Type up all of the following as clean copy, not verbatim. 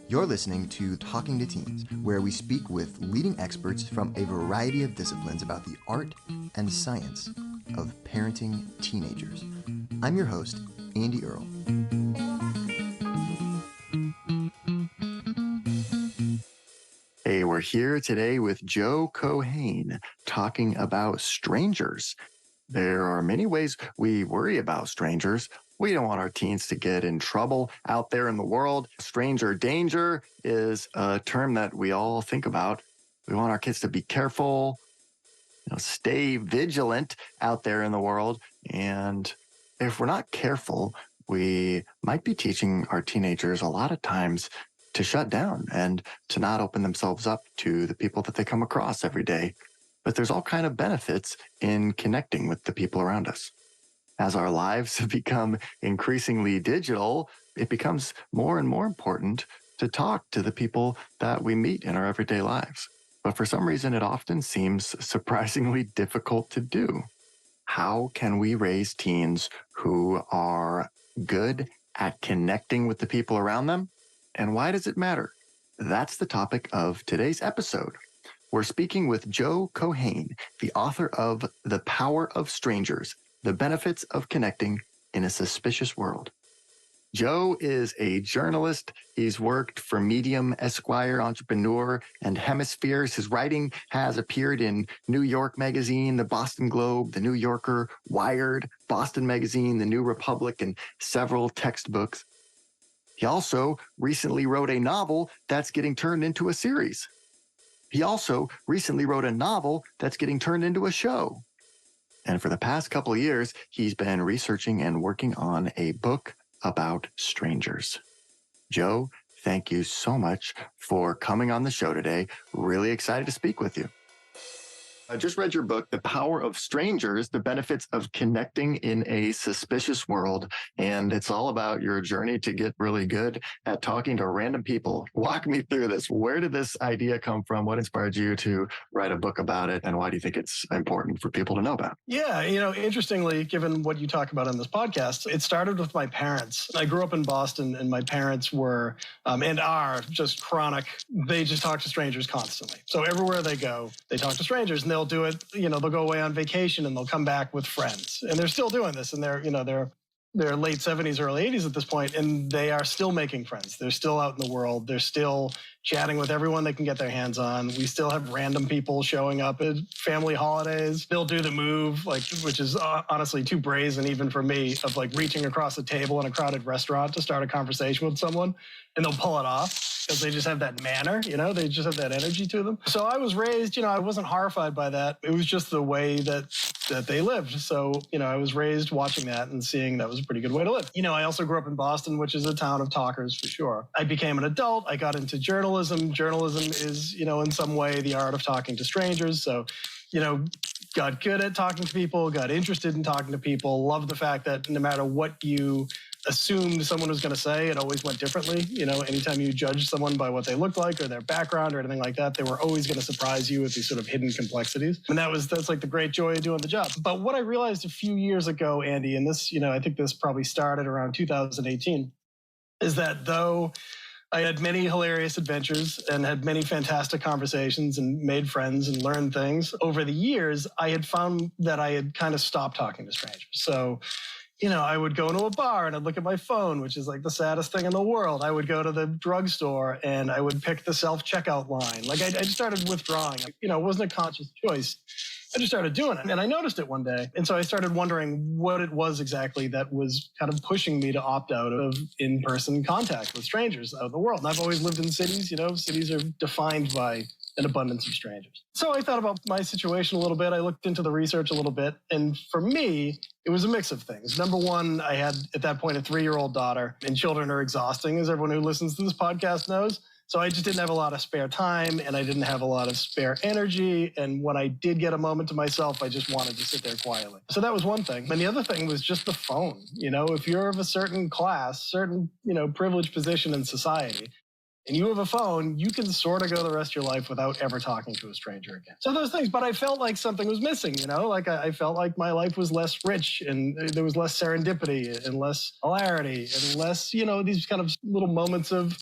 You're listening to Talking to Teens, where we speak with leading experts from a variety of disciplines about the art and science of parenting teenagers. I'm your host, Andy Earle. Hey, we're here today with Joe Keohane talking about strangers. There are many ways we worry about strangers. We don't want our teens to get in trouble out there in the world. Stranger danger is a term that we all think about. We want our kids to be careful, stay vigilant out there in the world. And if we're not careful, we might be teaching our teenagers a lot of times to shut down and to not open themselves up to the people that they come across every day. But there's all kinds of benefits in connecting with the people around us. As our lives have become increasingly digital, it becomes more and more important to talk to the people that we meet in our everyday lives. But for some reason, it often seems surprisingly difficult to do. How can we raise teens who are good at connecting with the people around them? And why does it matter? That's the topic of today's episode. We're speaking with Joe Keohane, the author of The Power of Strangers, The Benefits of Connecting in a Suspicious World. Joe is a journalist. He's worked for Medium, Esquire, Entrepreneur, and Hemispheres. His writing has appeared in New York Magazine, the Boston Globe, the New Yorker, Wired, Boston Magazine, the New Republic, and several textbooks. He also recently wrote a novel that's getting turned into a series. He also recently wrote a novel that's getting turned into a show. And for the past couple of years, he's been researching and working on a book about strangers. Joe, thank you so much for coming on the show today. Really excited to speak with you. I just read your book, The Power of Strangers, The Benefits of Connecting in a Suspicious World. And it's all about your journey to get really good at talking to random people. Walk me through this. Where did this idea come from? What inspired you to write a book about it? And why do you think it's important for people to know about? Yeah, interestingly, given what you talk about on this podcast, it started with my parents. I grew up in Boston and my parents were and are just chronic. They just talk to strangers constantly. So everywhere they go, they talk to strangers and they'll do it, they'll go away on vacation and they'll come back with friends. And they're still doing this and they're late 70s, early 80s at this point, and they are still making friends. They're still out in the world. They're still chatting with everyone they can get their hands on. We still have random people showing up at family holidays. They'll do the move, which is honestly too brazen even for me, of reaching across a table in a crowded restaurant to start a conversation with someone, and they'll pull it off because they just have that manner, they just have that energy to them. So I was raised, I wasn't horrified by that. It was just the way that they lived. So, I was raised watching that and seeing that was a pretty good way to live. I also grew up in Boston, which is a town of talkers for sure. I became an adult. I got into journalism. Journalism is, in some way the art of talking to strangers. So, got good at talking to people, got interested in talking to people, loved the fact that no matter what you assumed someone was going to say, it always went differently. Anytime you judge someone by what they look like or their background or anything like that, they were always going to surprise you with these sort of hidden complexities. And that's the great joy of doing the job. But what I realized a few years ago, Andy, and this, I think this probably started around 2018, is that though I had many hilarious adventures and had many fantastic conversations and made friends and learned things over the years, I had found that I had kind of stopped talking to strangers. So I would go to a bar and I'd look at my phone, which is the saddest thing in the world. I would go to the drugstore and I would pick the self-checkout line. I just started withdrawing. It wasn't a conscious choice. I just started doing it and I noticed it one day. And so I started wondering what it was exactly that was kind of pushing me to opt out of in-person contact with strangers out in the world. And I've always lived in cities. Cities are defined by an abundance of strangers. So I thought about my situation a little bit. I looked into the research a little bit. And for me, it was a mix of things. Number one, I had at that point a 3-year-old daughter, and children are exhausting, as everyone who listens to this podcast knows. So I just didn't have a lot of spare time and I didn't have a lot of spare energy. And when I did get a moment to myself, I just wanted to sit there quietly. So that was one thing. And the other thing was just the phone. If you're of a certain class, certain, privileged position in society, and you have a phone, you can sort of go the rest of your life without ever talking to a stranger again. So those things, but I felt like something was missing, I felt like my life was less rich and there was less serendipity and less hilarity and less, these kind of little moments of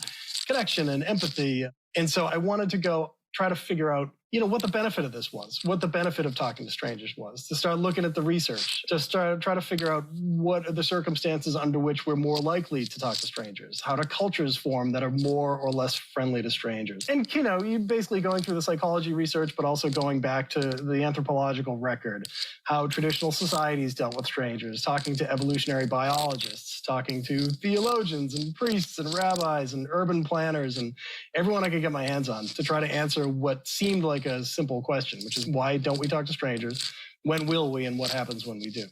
connection and empathy. And so I wanted to go try to figure out, what the benefit of this was, what the benefit of talking to strangers was, to start looking at the research, to start try to figure out what are the circumstances under which we're more likely to talk to strangers, how do cultures form that are more or less friendly to strangers. And, you basically going through the psychology research, but also going back to the anthropological record, how traditional societies dealt with strangers, talking to evolutionary biologists, talking to theologians and priests and rabbis and urban planners and everyone I could get my hands on to try to answer what seemed like a simple question, which is why don't we talk to strangers? When will we? And what happens when we do?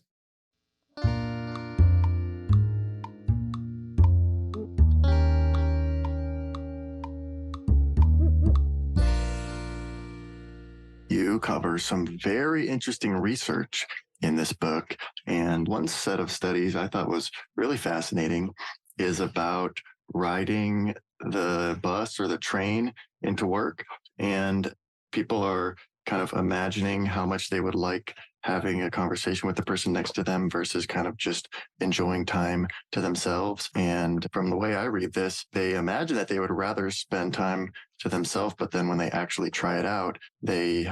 You cover some very interesting research in this book. And one set of studies I thought was really fascinating is about riding the bus or the train into work. And people are kind of imagining how much they would like having a conversation with the person next to them versus kind of just enjoying time to themselves. And from the way I read this, they imagine that they would rather spend time to themselves, but then when they actually try it out, they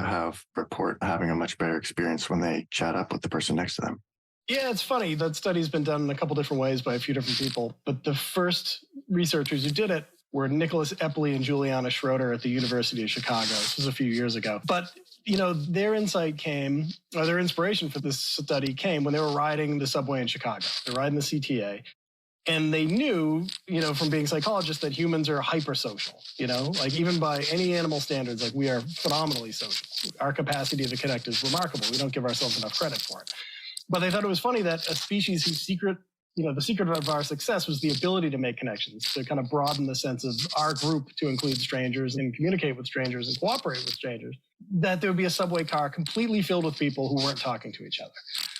report having a much better experience when they chat up with the person next to them. Yeah, it's funny. That study's been done in a couple different ways by a few different people. But the first researchers who did it were Nicholas Epley and Juliana Schroeder at the University of Chicago. This was a few years ago. But, their insight came, or their inspiration for this study came when they were riding the subway in Chicago. They're riding the CTA. And they knew, from being psychologists that humans are hypersocial, like even by any animal standards, like we are phenomenally social. Our capacity to connect is remarkable. We don't give ourselves enough credit for it. But they thought it was funny that a species whose the secret of our success was the ability to make connections, to kind of broaden the sense of our group to include strangers and communicate with strangers and cooperate with strangers, that there would be a subway car completely filled with people who weren't talking to each other.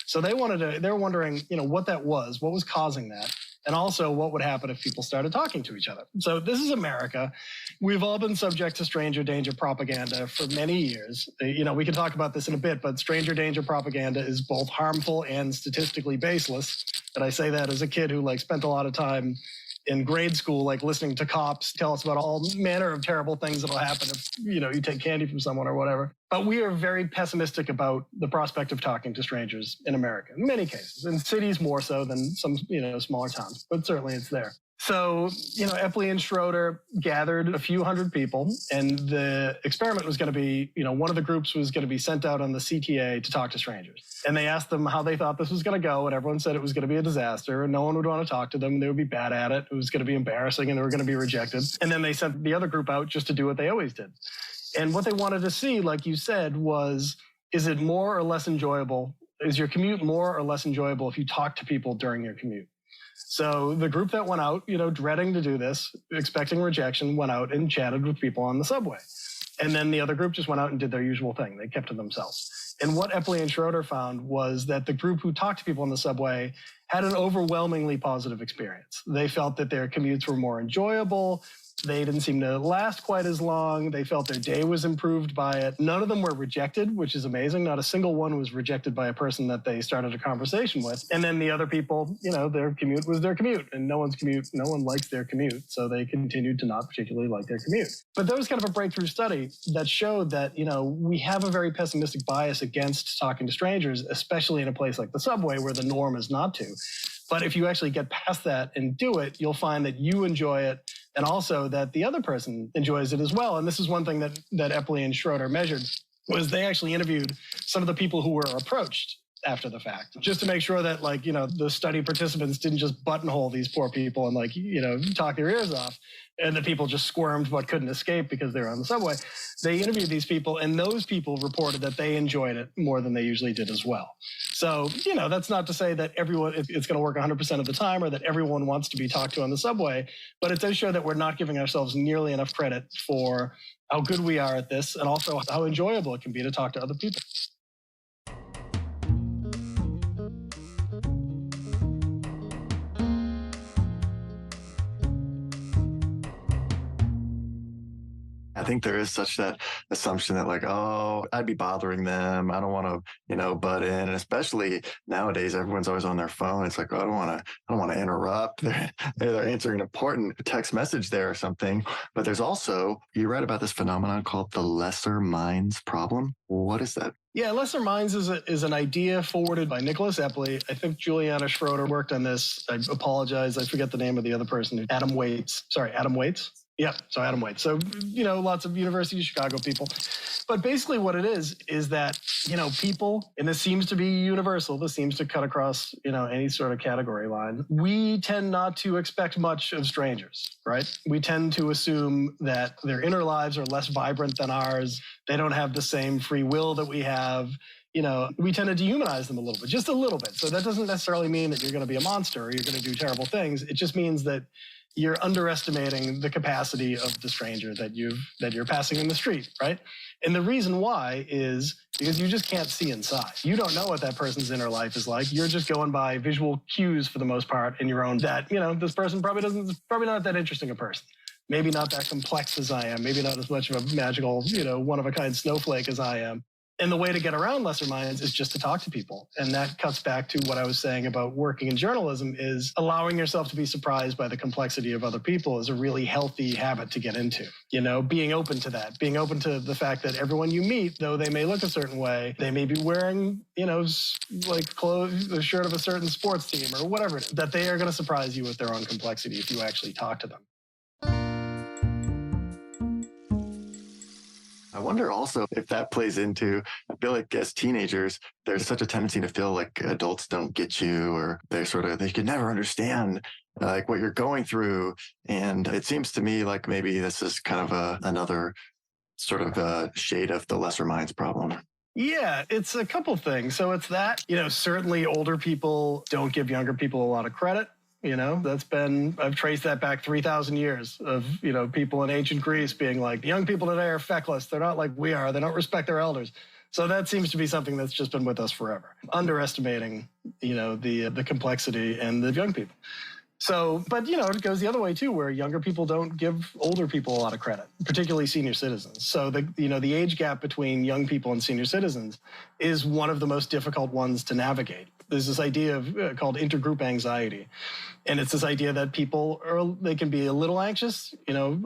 So they were wondering, what that was, what was causing that, and also what would happen if people started talking to each other. So this is America. We've all been subject to stranger danger propaganda for many years. We can talk about this in a bit, but stranger danger propaganda is both harmful and statistically baseless. And I say that as a kid who spent a lot of time in grade school, listening to cops tell us about all manner of terrible things that'll happen if, you take candy from someone or whatever. But we are very pessimistic about the prospect of talking to strangers in America, in many cases, in cities more so than some, smaller towns, but certainly it's there. So, Epley and Schroeder gathered a few hundred people, and the experiment was going to be, one of the groups was going to be sent out on the CTA to talk to strangers. And they asked them how they thought this was going to go, and everyone said it was going to be a disaster, and no one would want to talk to them, and they would be bad at it. It was going to be embarrassing, and they were going to be rejected. And then they sent the other group out just to do what they always did. And what they wanted to see, like you said, was, is it more or less enjoyable? Is your commute more or less enjoyable if you talk to people during your commute? So the group that went out, dreading to do this, expecting rejection, went out and chatted with people on the subway. And then the other group just went out and did their usual thing. They kept to themselves. And what Epley and Schroeder found was that the group who talked to people on the subway had an overwhelmingly positive experience. They felt that their commutes were more enjoyable. They didn't seem to last quite as long. They felt their day was improved by it. None of them were rejected, which is amazing. Not a single one was rejected by a person that they started a conversation with. And then the other people, their commute was their commute, and no one likes their commute. So they continued to not particularly like their commute. But that was kind of a breakthrough study that showed that, we have a very pessimistic bias against talking to strangers, especially in a place like the subway where the norm is not to. But if you actually get past that and do it, you'll find that you enjoy it, and also that the other person enjoys it as well. And this is one thing that Epley and Schroeder measured, was they actually interviewed some of the people who were approached after the fact, just to make sure that the study participants didn't just buttonhole these poor people and talk their ears off, and the people just squirmed but couldn't escape because they were on the subway. They interviewed these people, and those people reported that they enjoyed it more than they usually did as well. So, that's not to say that it's going to work 100% of the time, or that everyone wants to be talked to on the subway, but it does show that we're not giving ourselves nearly enough credit for how good we are at this, and also how enjoyable it can be to talk to other people. I think there is such that assumption that like, oh, I'd be bothering them. I don't want to, butt in. And especially nowadays, everyone's always on their phone. It's like, oh, I don't want to interrupt. They're answering an important text message there or something. But there's also, you read about this phenomenon called the lesser minds problem. What is that? Yeah, lesser minds is an idea forwarded by Nicholas Epley. I think Juliana Schroeder worked on this. I apologize. I forget the name of the other person. Adam Waits. Sorry, Adam Waits. Yeah, so Adam Waits. So, lots of University of Chicago people. But basically what it is that, people, and this seems to be universal, this seems to cut across, any sort of category line. We tend not to expect much of strangers, right? We tend to assume that their inner lives are less vibrant than ours. They don't have the same free will that we have. We tend to dehumanize them a little bit, just a little bit. So that doesn't necessarily mean that you're going to be a monster or you're going to do terrible things. It just means that you're underestimating the capacity of the stranger that you're passing in the street, right? And the reason why is because you just can't see inside. You don't know what that person's inner life is like. You're just going by visual cues for the most part in your own that, this person probably not that interesting a person. Maybe not that complex as I am. Maybe not as much of a magical, one-of-a-kind snowflake as I am. And the way to get around lesser minds is just to talk to people. And that cuts back to what I was saying about working in journalism is allowing yourself to be surprised by the complexity of other people is a really healthy habit to get into. Being open to that, being open to the fact that everyone you meet, though they may look a certain way, they may be wearing, like clothes, the shirt of a certain sports team or whatever it is, that they are going to surprise you with their own complexity if you actually talk to them. I wonder also if that plays into, I feel like as teenagers, there's such a tendency to feel like adults don't get you or they could never understand like what you're going through. And it seems to me like maybe this is kind of another sort of shade of the lesser minds problem. Yeah, it's a couple things. So it's that, certainly older people don't give younger people a lot of credit. I've traced that back 3,000 years of, people in ancient Greece being like, young people today are feckless. They're not like we are. They don't respect their elders. So that seems to be something that's just been with us forever. Underestimating, the complexity and the young people. So, but, it goes the other way, too, where younger people don't give older people a lot of credit, particularly senior citizens. So, the age gap between young people and senior citizens is one of the most difficult ones to navigate. There's this idea of called intergroup anxiety. And it's this idea that they can be a little anxious,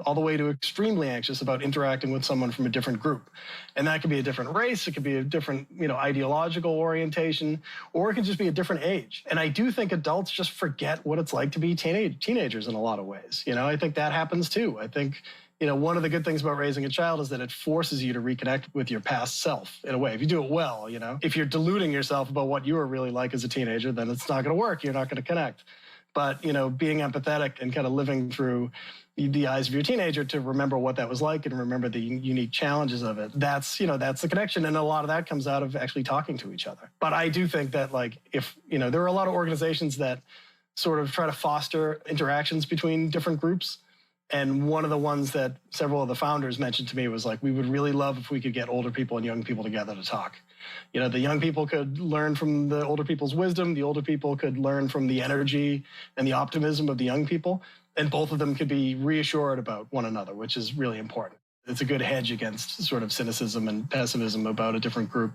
all the way to extremely anxious about interacting with someone from a different group. And that could be a different race, it could be a different, ideological orientation, or it can just be a different age. And I do think adults just forget what it's like to be teenagers in a lot of ways. I think that happens too. I think, one of the good things about raising a child is that it forces you to reconnect with your past self in a way. If you do it well, if you're deluding yourself about what you were really like as a teenager, then it's not going to work. You're not going to connect. But, being empathetic and kind of living through the eyes of your teenager to remember what that was like and remember the unique challenges of it, that's the connection. And a lot of that comes out of actually talking to each other. But I do think that there are a lot of organizations that sort of try to foster interactions between different groups. And one of the ones that several of the founders mentioned to me was like, we would really love if we could get older people and young people together to talk. The young people could learn from the older people's wisdom. The older people could learn from the energy and the optimism of the young people. And both of them could be reassured about one another, which is really important. It's a good hedge against sort of cynicism and pessimism about a different group.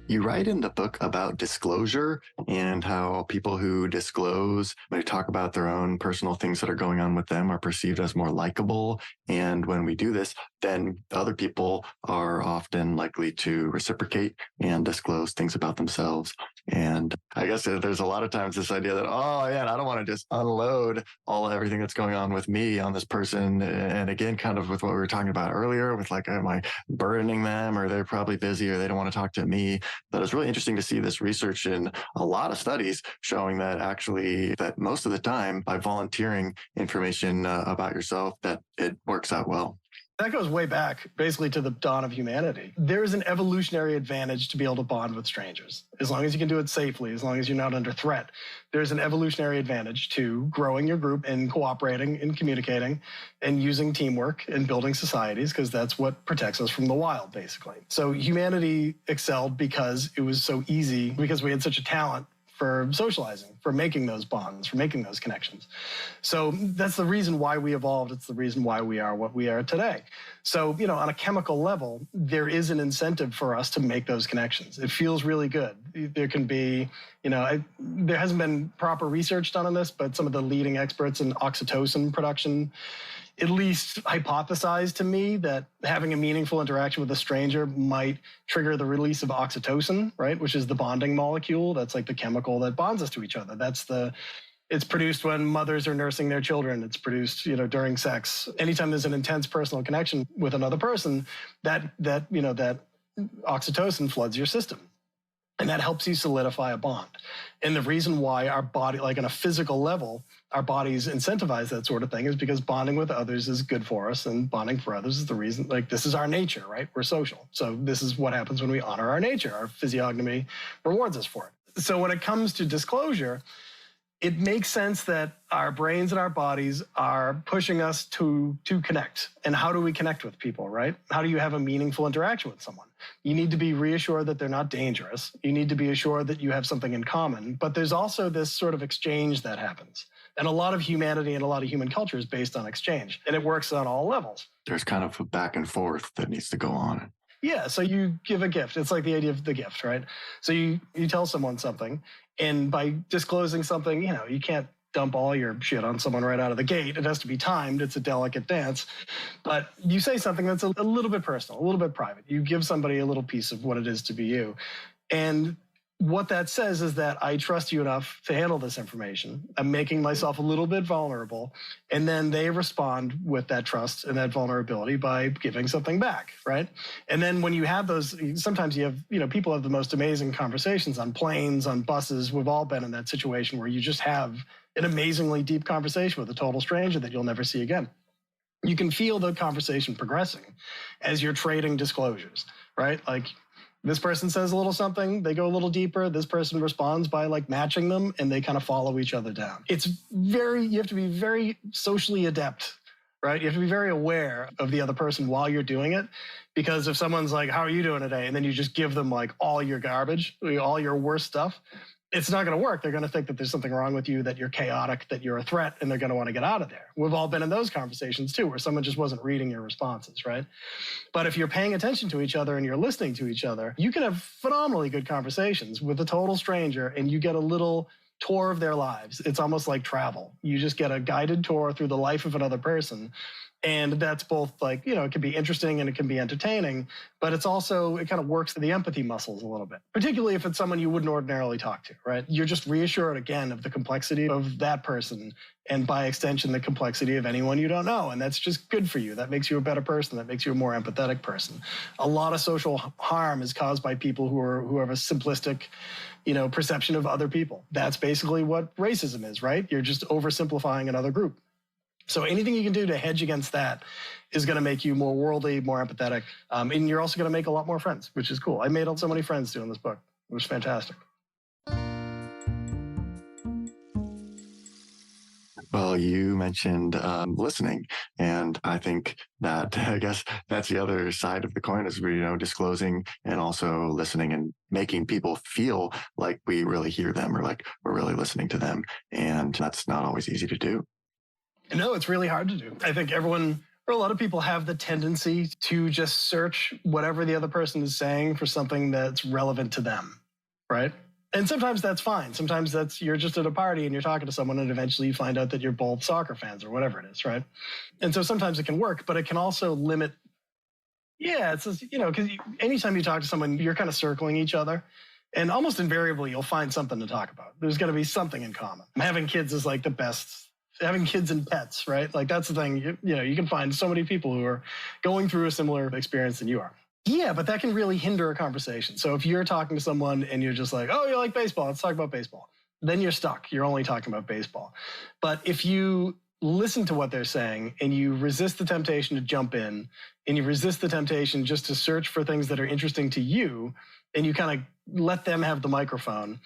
You write in the book about disclosure and how people who disclose, they talk about their own personal things that are going on with them, are perceived as more likable. And when we do this, then other people are often likely to reciprocate and disclose things about themselves. And I guess there's a lot of times this idea that, oh, yeah, I don't want to just unload everything that's going on with me on this person. And again, kind of with what we were talking about earlier, with like, am I burdening them, or they're probably busy, or they don't want to talk to me. But it's really interesting to see this research in a lot of studies showing that actually that most of the time by volunteering information about yourself, that it works out well. That goes way back, basically to the dawn of humanity. There is an evolutionary advantage to be able to bond with strangers. As long as you can do it safely, as long as you're not under threat, there's an evolutionary advantage to growing your group and cooperating and communicating and using teamwork and building societies, because that's what protects us from the wild, basically. So humanity excelled because it was so easy, because we had such a talent for socializing, for making those bonds, for making those connections. So that's the reason why we evolved. It's the reason why we are what we are today. So, on a chemical level, there is an incentive for us to make those connections. It feels really good. There can be, there hasn't been proper research done on this, but some of the leading experts in oxytocin production at least hypothesized to me that having a meaningful interaction with a stranger might trigger the release of oxytocin, right? Which is the bonding molecule. That's like the chemical that bonds us to each other. It's produced when mothers are nursing their children. It's produced, during sex. Anytime there's an intense personal connection with another person, that oxytocin floods your system. And that helps you solidify a bond. And the reason why our body, like on a physical level, our bodies incentivize that sort of thing is because bonding with others is good for us, and bonding for others is the reason, this is our nature, right? We're social. So this is what happens when we honor our nature. Our physiognomy rewards us for it. So when it comes to disclosure, it makes sense that our brains and our bodies are pushing us to connect. And how do we connect with people, right? How do you have a meaningful interaction with someone? You need to be reassured that they're not dangerous. You need to be assured that you have something in common. But there's also this sort of exchange that happens. And a lot of humanity and a lot of human culture is based on exchange. And it works on all levels. There's kind of a back and forth that needs to go on. Yeah, so you give a gift. It's like the idea of the gift, right? So you tell someone something, and by disclosing something, you can't dump all your shit on someone right out of the gate. It has to be timed. It's a delicate dance. But you say something that's a little bit personal, a little bit private. You give somebody a little piece of what it is to be you. And what that says is that I trust you enough to handle this information. I'm making myself a little bit vulnerable. And then they respond with that trust and that vulnerability by giving something back, right? And then when you have those, sometimes you have, people have the most amazing conversations on planes, on buses. We've all been in that situation where you just have an amazingly deep conversation with a total stranger that you'll never see again. You can feel the conversation progressing as you're trading disclosures, right? Like, this person says a little something, they go a little deeper. This person responds by matching them, and they kind of follow each other down. You have to be very socially adept, right? You have to be very aware of the other person while you're doing it. Because if someone's like, how are you doing today? And then you just give them all your garbage, all your worst stuff, it's not going to work. They're going to think that there's something wrong with you, that you're chaotic, that you're a threat, and they're going to want to get out of there. We've all been in those conversations too, where someone just wasn't reading your responses, right? But if you're paying attention to each other and you're listening to each other, you can have phenomenally good conversations with a total stranger, and you get a little tour of their lives. It's almost like travel. You just get a guided tour through the life of another person. And that's both it can be interesting and it can be entertaining, but it kind of works the empathy muscles a little bit, particularly if it's someone you wouldn't ordinarily talk to, right? You're just reassured again of the complexity of that person, and by extension, the complexity of anyone you don't know. And that's just good for you. That makes you a better person. That makes you a more empathetic person. A lot of social harm is caused by people who have a simplistic, perception of other people. That's basically what racism is, right? You're just oversimplifying another group. So anything you can do to hedge against that is going to make you more worldly, more empathetic. And you're also going to make a lot more friends, which is cool. I made so many friends doing this book. It was fantastic. Well, you mentioned listening, and I think that I guess that's the other side of the coin is disclosing and also listening and making people feel like we really hear them or like we're really listening to them, and that's not always easy to do. No, it's really hard to do. I think a lot of people have the tendency to just search whatever the other person is saying for something that's relevant to them, right? And sometimes that's fine. Sometimes you're just at a party and you're talking to someone and eventually you find out that you're both soccer fans or whatever it is, right? And so sometimes it can work, but it can also limit. Yeah, it's just, because anytime you talk to someone, you're kind of circling each other. And almost invariably, you'll find something to talk about. There's going to be something in common. Having kids is the best. Having kids and pets, right? That's the thing. You can find so many people who are going through a similar experience than you are. Yeah, but that can really hinder a conversation. So if you're talking to someone and you're just like, oh, you like baseball, let's talk about baseball. Then you're stuck. You're only talking about baseball. But if you listen to what they're saying and you resist the temptation to jump in and you resist the temptation just to search for things that are interesting to you, and you kind of let them have the microphone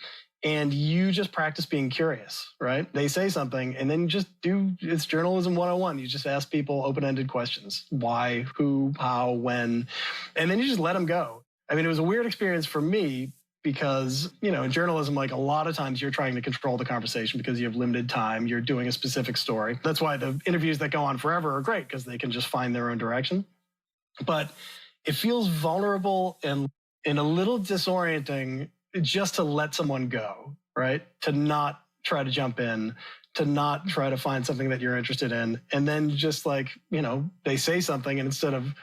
and you just practice being curious, right? They say something and then you just it's journalism 101. You just ask people open-ended questions. Why, who, how, when, and then you just let them go. I mean, it was a weird experience for me because, in journalism, like a lot of times you're trying to control the conversation because you have limited time. You're doing a specific story. That's why the interviews that go on forever are great, because they can just find their own direction. But it feels vulnerable and a little disorienting just to let someone go, right? To not try to jump in, to not try to find something that you're interested in. And then just like, they say something, and instead of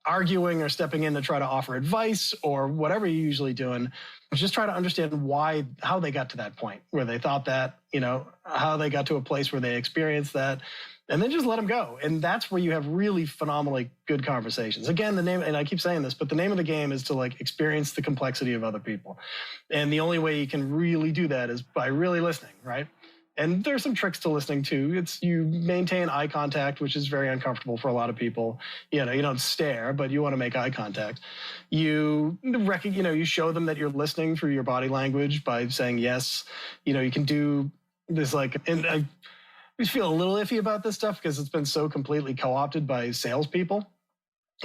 arguing or stepping in to try to offer advice or whatever you're usually doing, just try to understand how they got to that point where they thought that, how they got to a place where they experienced that, and then just let them go. And that's where you have really phenomenally good conversations. Again, and I keep saying this, but the name of the game is to experience the complexity of other people. And the only way you can really do that is by really listening, right? And there's some tricks to listening too. You maintain eye contact, which is very uncomfortable for a lot of people. You don't stare, but you want to make eye contact. You show them that you're listening through your body language by saying yes. You can do this and I just feel a little iffy about this stuff because it's been so completely co-opted by salespeople.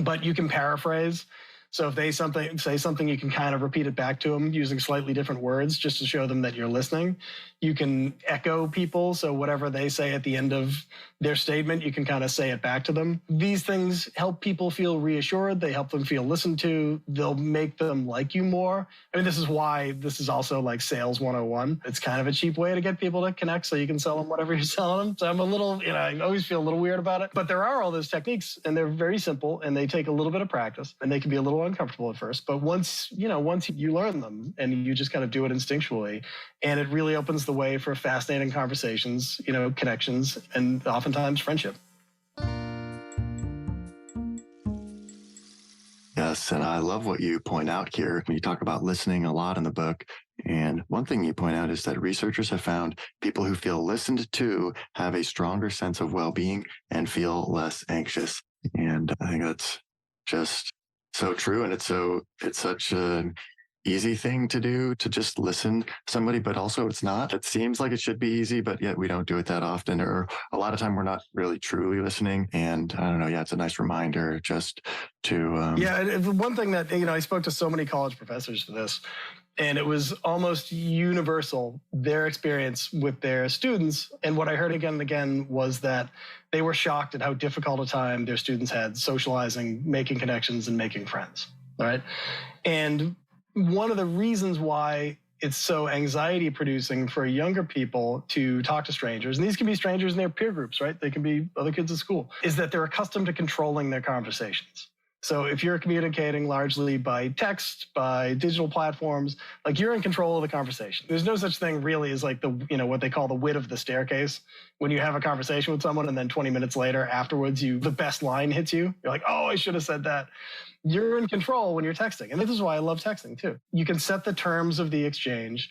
But you can paraphrase. So if they say something, you can kind of repeat it back to them using slightly different words just to show them that you're listening. You can echo people. So whatever they say at the end of their statement, you can kind of say it back to them. These things help people feel reassured. They help them feel listened to. They'll make them like you more. I mean, this is why this is also like sales 101. It's kind of a cheap way to get people to connect so you can sell them whatever you're selling them. So I'm a little, I always feel a little weird about it. But there are all those techniques, and they're very simple, and they take a little bit of practice, and they can be a little uncomfortable at first. But once you learn them and you just kind of do it instinctually, and it really opens the way for fascinating conversations, connections, and oftentimes friendship. Yes, and I love what you point out here. You talk about listening a lot in the book. And one thing you point out is that researchers have found people who feel listened to have a stronger sense of well-being and feel less anxious. And I think that's just so true. And it's such an easy thing to do, to just listen to somebody, but also it's not. It seems like it should be easy, but yet we don't do it that often, or a lot of time we're not really truly listening. And I don't know, it's a nice reminder just to... One thing that, I spoke to so many college professors for this, and it was almost universal, their experience with their students. And what I heard again and again was that they were shocked at how difficult a time their students had socializing, making connections, and making friends, right? And one of the reasons why it's so anxiety producing for younger people to talk to strangers, and these can be strangers in their peer groups, right? They can be other kids at school, is that they're accustomed to controlling their conversations. So if you're communicating largely by text, by digital platforms, you're in control of the conversation. There's no such thing really as what they call the wit of the staircase. When you have a conversation with someone and then 20 minutes later afterwards, the best line hits you. You're like, oh, I should have said that. You're in control when you're texting. And this is why I love texting too. You can set the terms of the exchange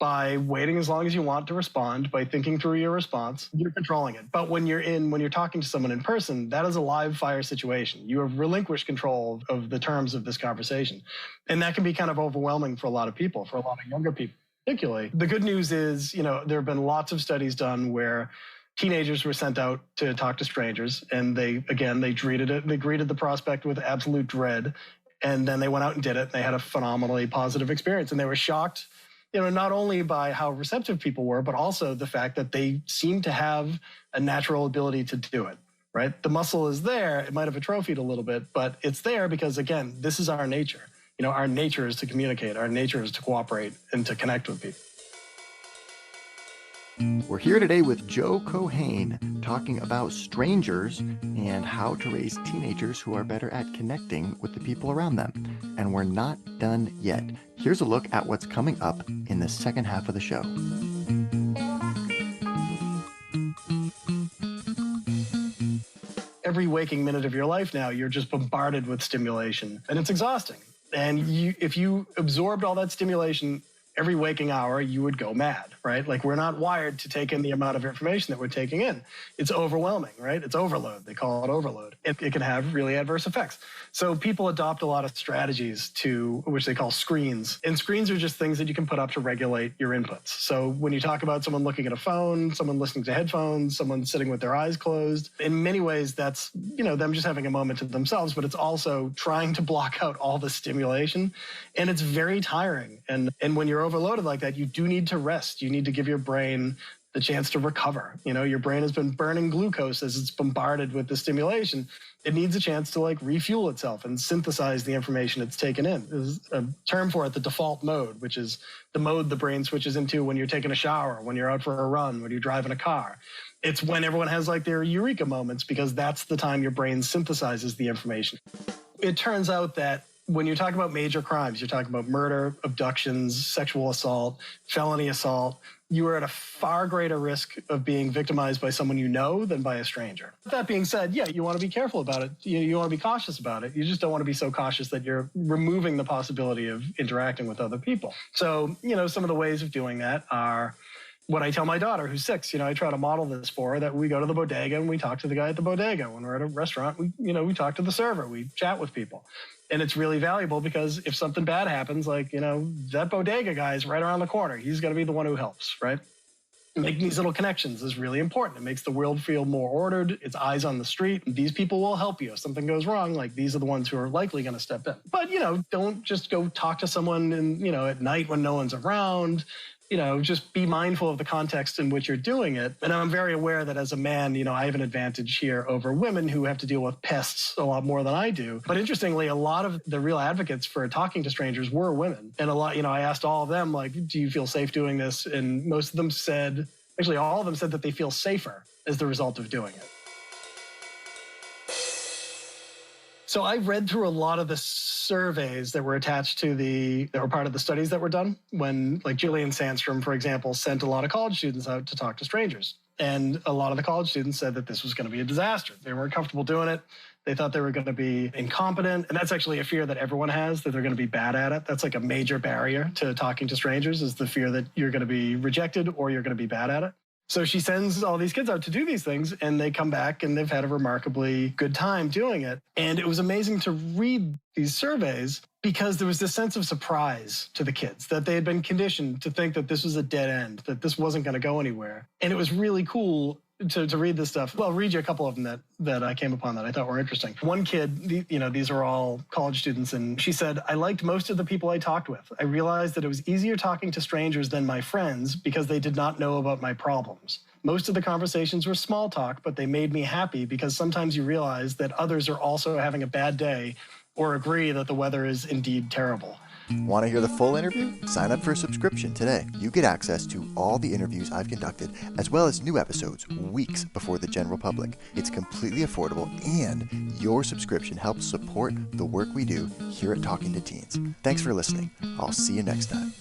by waiting as long as you want to respond, by thinking through your response. You're controlling it. But when you're talking to someone in person, that is a live fire situation. You have relinquished control of the terms of this conversation. And that can be kind of overwhelming for a lot of people, for a lot of younger people particularly. The good news is, there have been lots of studies done where teenagers were sent out to talk to strangers, and they greeted it. They greeted the prospect with absolute dread, and then they went out and did it. And they had a phenomenally positive experience, and they were shocked, not only by how receptive people were, but also the fact that they seemed to have a natural ability to do it, right? The muscle is there. It might have atrophied a little bit, but it's there because, again, this is our nature. Our nature is to communicate. Our nature is to cooperate and to connect with people. We're here today with Joe Keohane talking about strangers and how to raise teenagers who are better at connecting with the people around them. And we're not done yet. Here's a look at what's coming up in the second half of the show. Every waking minute of your life now, you're just bombarded with stimulation, and it's exhausting. And if you absorbed all that stimulation every waking hour you would go mad, right? Like we're not wired to take in the amount of information that we're taking in. It's overwhelming, right? It's overload. They call it overload. It can have really adverse effects. So people adopt a lot of strategies to which they call screens. And screens are just things that you can put up to regulate your inputs. So when you talk about someone looking at a phone, someone listening to headphones, someone sitting with their eyes closed, in many ways that's, them just having a moment to themselves, but it's also trying to block out all the stimulation. And it's very tiring. And when you're overloaded like that, you do need to rest. You need to give your brain the chance to recover. Your brain has been burning glucose as it's bombarded with the stimulation. It needs a chance to refuel itself and synthesize the information it's taken in. There's a term for it, the default mode, which is the mode the brain switches into when you're taking a shower, when you're out for a run, when you're driving a car. It's when everyone has their eureka moments, because that's the time your brain synthesizes the information. It turns out that when you talk about major crimes, you're talking about murder, abductions, sexual assault, felony assault, you are at a far greater risk of being victimized by someone you know than by a stranger. That being said, yeah, you want to be careful about it. You want to be cautious about it. You just don't want to be so cautious that you're removing the possibility of interacting with other people. So, some of the ways of doing that are what I tell my daughter, who's 6. I try to model this for her, that we go to the bodega and we talk to the guy at the bodega. When we're at a restaurant, we talk to the server, we chat with people. And it's really valuable because if something bad happens, that bodega guy is right around the corner. He's going to be the one who helps, right? Making these little connections is really important. It makes the world feel more ordered. It's eyes on the street. These people will help you. If something goes wrong, these are the ones who are likely going to step in. But, don't just go talk to someone at night when no one's around. Just be mindful of the context in which you're doing it. And I'm very aware that as a man, I have an advantage here over women who have to deal with pests a lot more than I do. But interestingly, a lot of the real advocates for talking to strangers were women. And a lot, I asked all of them, do you feel safe doing this? And most of them said, actually, all of them said that they feel safer as the result of doing it. So I read through a lot of the surveys that were attached to that were part of the studies that were done when, Gillian Sandstrom, for example, sent a lot of college students out to talk to strangers. And a lot of the college students said that this was going to be a disaster. They weren't comfortable doing it. They thought they were going to be incompetent. And that's actually a fear that everyone has, that they're going to be bad at it. That's a major barrier to talking to strangers, is the fear that you're going to be rejected or you're going to be bad at it. So she sends all these kids out to do these things, and they come back and they've had a remarkably good time doing it. And it was amazing to read these surveys because there was this sense of surprise to the kids, that they had been conditioned to think that this was a dead end, that this wasn't going to go anywhere. And it was really cool to read this stuff. Well, I'll read you a couple of them that I came upon that I thought were interesting. One kid, these are all college students, and she said, I liked most of the people I talked with. I realized that it was easier talking to strangers than my friends because they did not know about my problems. Most of the conversations were small talk, but they made me happy because sometimes you realize that others are also having a bad day or agree that the weather is indeed terrible. Want to hear the full interview? Sign up for a subscription today. You get access to all the interviews I've conducted, as well as new episodes weeks before the general public. It's completely affordable, and your subscription helps support the work we do here at Talking to Teens. Thanks for listening. I'll see you next time.